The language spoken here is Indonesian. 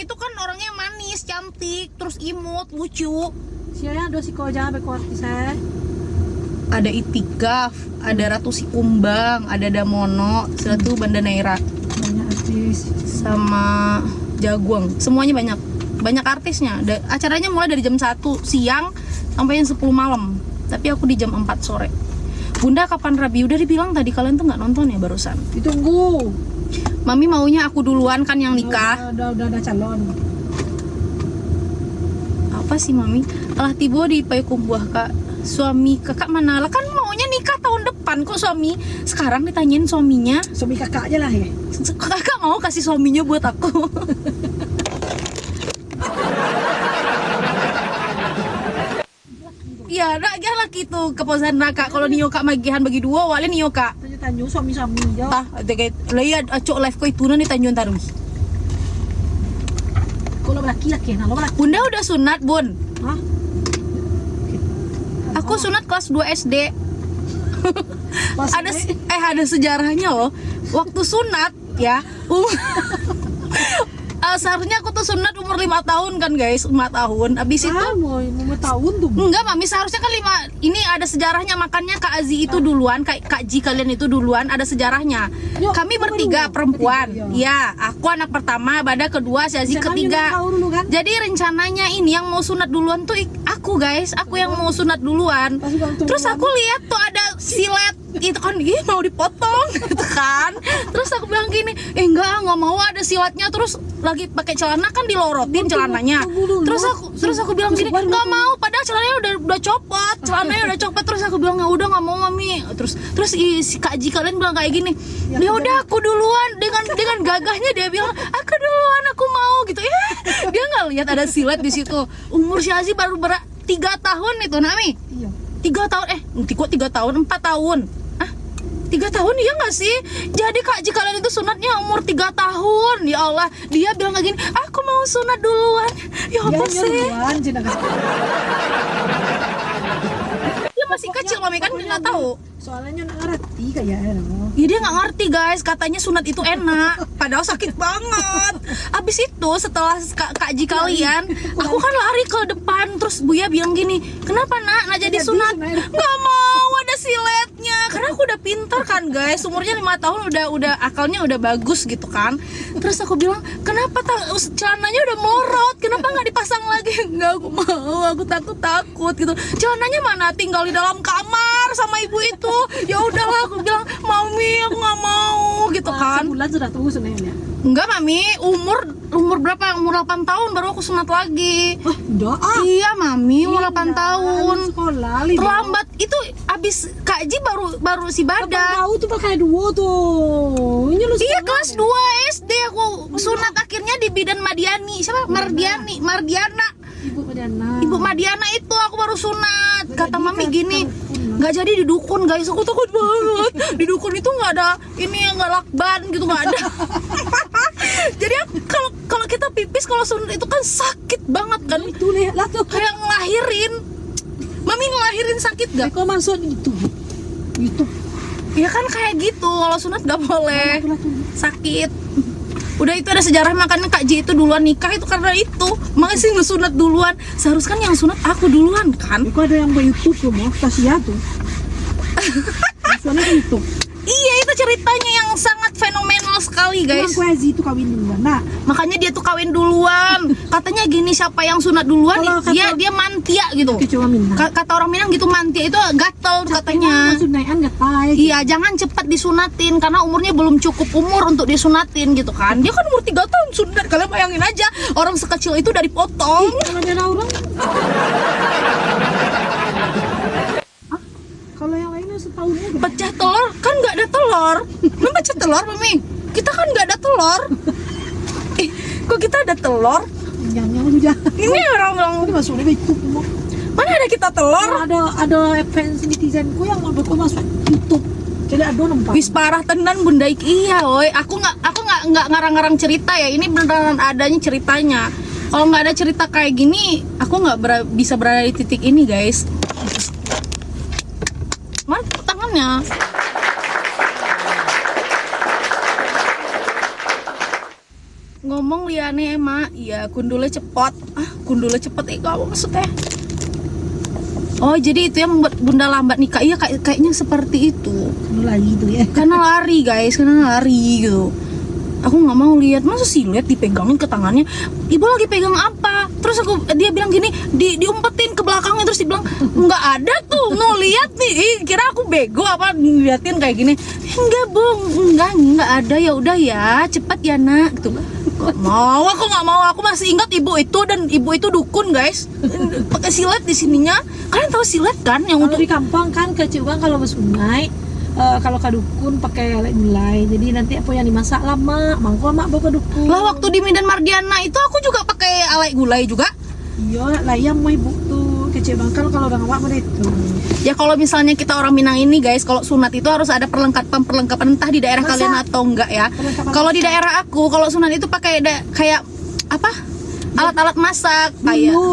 itu kan orangnya manis, cantik, terus imut, lucu. Siapa ada si koja beko artis saya? Ada Itikaf, ada Ratu Si Kumbang, ada Damono, satu Banda Naira, Banyak artis. sama Jaguang. Semuanya banyak artisnya. Acaranya mulai dari jam 1 siang sampai jam 10 malam. Tapi aku di jam 4 sore. Bunda kapan Rabi? Udah dibilang tadi, kalian tuh nggak nonton ya barusan. Ditunggu. Mami maunya aku duluan kan yang nikah. Udah ada calon. Apa sih Mami? Alah tiba di Payakumbuh Kak. Suami kakak mana lah, kan maunya nikah tahun depan kok suami. Sekarang ditanyain suaminya. Suami kakak aja lah ya. Kakak mau kasih suaminya buat aku. Ya, nak lah gitu keposan nakak. Kalau niyo kak magihan bagi dua, wale niyo kak. Tanyo suami-suami aja. Tah, kayak lihat acok live ko itu nih tanjung taruh. Kalau laki-laki, nah lo laki. Bunda udah sunat bun. Hah? Aku sunat kelas 2 SD. Pas Ada sejarahnya loh. Waktu sunat ya. Seharusnya aku tuh sunat umur 5 tahun kan guys, 5 tahun. Abis itu mau tahun tuh. enggak Mami, seharusnya kan 5. Ini ada sejarahnya, makanya Kak Azi itu duluan, Kak Ji kalian itu duluan, ada sejarahnya. Yuk, Kami kamu bertiga dulu. perempuan. Bertiga, Ya, aku anak pertama, Bada kedua, si Azi ketiga. Kan? Jadi rencananya ini yang mau sunat duluan tuh aku guys, aku yang mau sunat duluan. Terus aku lihat tuh ada silet itu kan, mau dipotong gitu kan. Terus aku bilang gini, nggak mau ada silatnya. Terus lagi pakai celana kan dilorotin celananya. Terus aku bilang gini, nggak mau, padahal celananya udah copot, Terus aku bilang udah nggak mau Mami. Terus si Kak Ji kalian bilang kayak gini, ya udah aku duluan, dengan gagahnya dia bilang aku duluan, aku mau gitu ya. Dia nggak lihat ada silet di situ. Umur si Azi baru 3 tahun itu Nami. Iya. 3 tahun 3 tahun 4 tahun. 3 tahun iya nggak sih? Jadi Kak Ji kalian itu sunatnya umur 3 tahun. Ya Allah, dia bilang kayak gini, aku mau sunat duluan. Ya apa sih? Dia masih kecil Mami kan nggak tahu. Soalnya nggak ngerti kayak Ya dia nggak ngerti guys, katanya sunat itu enak, padahal sakit banget. Abis itu setelah Kak Ji kalian, aku kan lari ke depan, terus Buya bilang gini, kenapa nak jadi sunat? Nggak mau, ada siletnya, karena aku udah pintar kan guys, umurnya 5 tahun udah akalnya udah bagus gitu kan. Terus aku bilang, kenapa celananya udah melorot, kenapa nggak dipasang lagi? Nggak, aku mau, aku takut gitu. Celananya mana? Tinggal di dalam kamar sama ibu itu. Ya udahlah, aku bilang Mami aku nggak mau gitu kan. Sebulan sudah tunggu sunatnya. Enggak Mami, umur berapa? Umur 8 tahun baru aku sunat lagi. Wah, udah Iya Mami, umur 8 tahun. Sekolah, Terlambat itu, abis Kak Ji baru si Bada. Tahu tuh pakai duo tuh. Ini lu Iya kelas 2 SD aku sunat akhirnya di Bidan Madiani. Siapa? Mardiana. Ibu Madiana itu aku baru sunat. Kata Mami gini, nggak jadi di dukun guys, aku takut banget. Di dukun itu nggak ada ini yang nggak lakban gitu, nggak ada. Jadi kalau kita pipis kalau sunat itu kan sakit banget kan. Itu lihatlah tuh Kayak ngelahirin. Mami ngelahirin sakit gak? kok masuk itu. Ya kan kayak gitu, kalau sunat gak boleh sakit. Udah itu ada sejarah, makanya Kak Ji itu duluan nikah itu karena itu. Makanya sih ngesunat duluan. Seharusnya kan yang sunat aku duluan kan. Kok ada yang YouTube tuh, mau Tasya tuh. Soalnya YouTube. Iya, itu ceritanya yang sangat fenomenal sekali guys. Aku Aziz itu kawin duluan. Nah, Makanya dia tuh kawin duluan. Katanya gini, siapa yang sunat duluan Kalau dia mantia gitu. cuma Minang. Kata orang Minang gitu, mantia itu gatel katanya. Sunaian gak tay. Iya, jangan cepat disunatin karena umurnya belum cukup umur untuk disunatin gitu kan. Dia kan umur 3 tahun sunat. Kalian bayangin aja, orang sekecil itu dari potong. Kalau ada orang. Kalau yang lainnya setahun aja. Pecah telur kan nggak ada telur. Lu pecah telur, Mami? Kita kan nggak ada telur. Kok kita ada telur? Jangan lu jangan. Ini orang-orang Ini masuknya YouTube. mana ada kita telur? Ada fans netizenku yang mau masuk YouTube. Jadi ada nampak. Wis parah tenan Bunda Iki. Iya, woi. Aku nggak ngarang-ngarang cerita ya. Ini beneran adanya ceritanya. Kalau nggak ada cerita kayak gini, aku nggak bisa berada di titik ini, guys. Mana tangannya? ngomong liane emak, iya gundulnya cepot. Ah, gundulnya cepet apa maksudnya? Oh, jadi itu yang membuat bunda lambat nikah. Iya, kayaknya seperti itu. Lagi itu ya. Karena lari guys, karena lari gitu. Aku nggak mau lihat, masa silet dipegangin ke tangannya. Ibu lagi pegang apa? Terus dia bilang gini, diumpetin ke belakangnya, terus dibilang nggak ada tuh, no lihat nih. Kira aku bego apa ngeliatin kayak gini? Enggak bung, enggak ada. Ya udah ya, cepat ya nak. Gitu. Gak mau, aku nggak mau. Aku masih ingat ibu itu, dan ibu itu dukun guys, pakai silet di sininya. Kalian tahu silet kan? Yang Untuk di kampung kan kecil kan kalau ke sungai, kalau ke dukun pakai gulai. Jadi nanti apa yang dimasak lama, mangko mak bawa ke dukun. lah waktu di Medan Mardiana itu aku juga pakai alai gulai juga. Iya, lah yang mau ibu tuh kecil bang kan kalau udah ngawak mana itu. Ya kalau misalnya kita orang Minang ini guys, kalau sunat itu harus ada perlengkapan entah di daerah Masa? kalian atau enggak ya. Perlengkapan Kalau di masak. daerah aku, kalau sunat itu pakai kayak apa? Alat-alat masak kayak Dulu